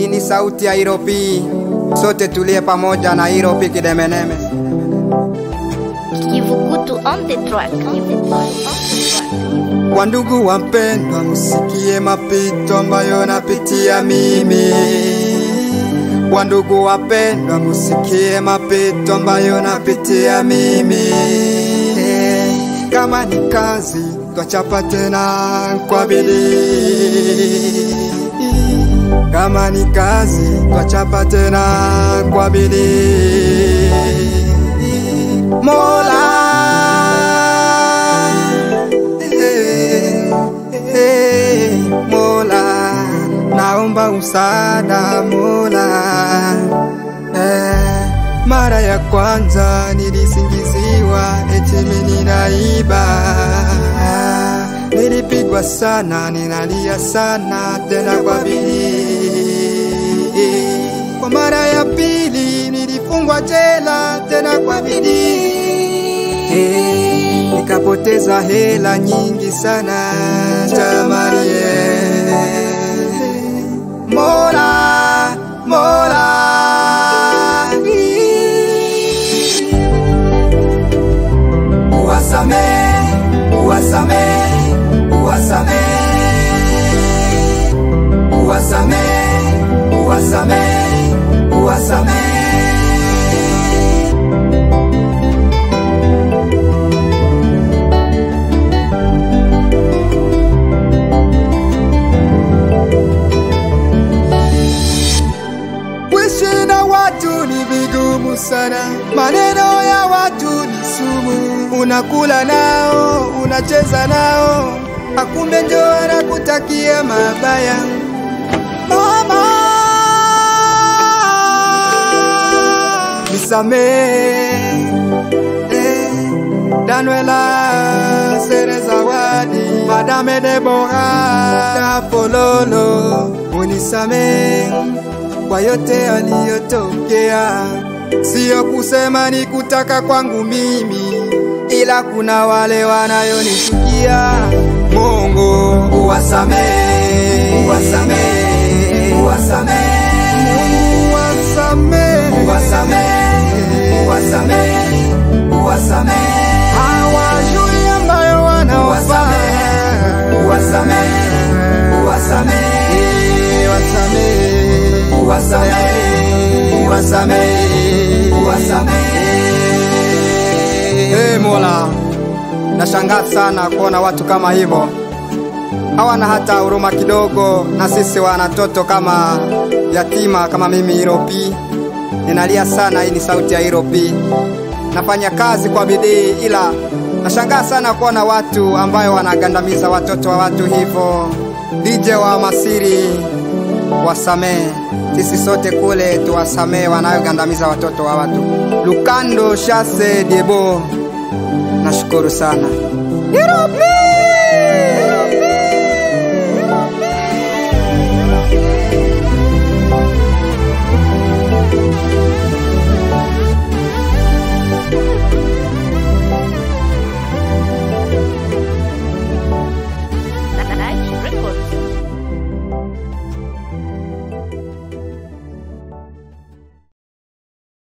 Hii ni sauti ya Iropi, sote tulie pamoja na Iropi Kidemeneme. Kivukutu on the track. Wandugu wapendwa, musikie mapito ambayo napitia mimi. Wandugu wapendwa, musikie mapito ambayo napitia mimi. Kama ni kazi twachapa tena kwa bidii. Kama ni kazi twachapa tena kwa bidii. Mola, Mola, naomba msaada Mola. Mara ya kwanza nilisingiziwa eti mimi naiba. Nilipigwa sana, ninalia sana tena kwa bidii. Kwa mara ya pili nilifungwa jela tena kwa bidii. Nikapoteza hela nyingi sana jamani. Mola, Mola, uwasamehe, uwasamehe, uwasamehe, uwasamehe, uwasamehe, uwasamehe. Kuishi na watu ni vigumu sana, maneno ya watu ni sumu. Unakula nao, unacheza nao, akumbe ndio anakutakia mabaya. Mama, nisamehe, Danuela Serezawadi, Madame Deborah Pololo, unisamehe kwa yote aliyotokea. Sio kusema ni kutaka kwangu mimi, ila kuna wale wanayonichukia. Mungu uwasamehe, uwasamehe, uwasamehe, uwasamehe, uwasamehe, uwasamehe, uwasamehe. Hawajui ambayo wanawafanya. Uwasamehe, uwasamehe, uwasamehe, uwasamehe, uwasamehe, uwasamehe. Mola, nashangaa sana kuona watu kama hivyo, hawana hata huruma kidogo na sisi wanatoto kama yatima kama mimi Iropi. Ninalia sana, hii ni sauti ya Iropi. Nafanya kazi kwa bidii, ila nashangaa sana kuona watu ambayo wanagandamiza watoto wa watu hivyo. DJ wa Masiri, wasamehe. Sisi sote kule tuwasamehe wanayogandamiza watoto wa watu. Lukando Shase Debo, nashukuru sana Iropi.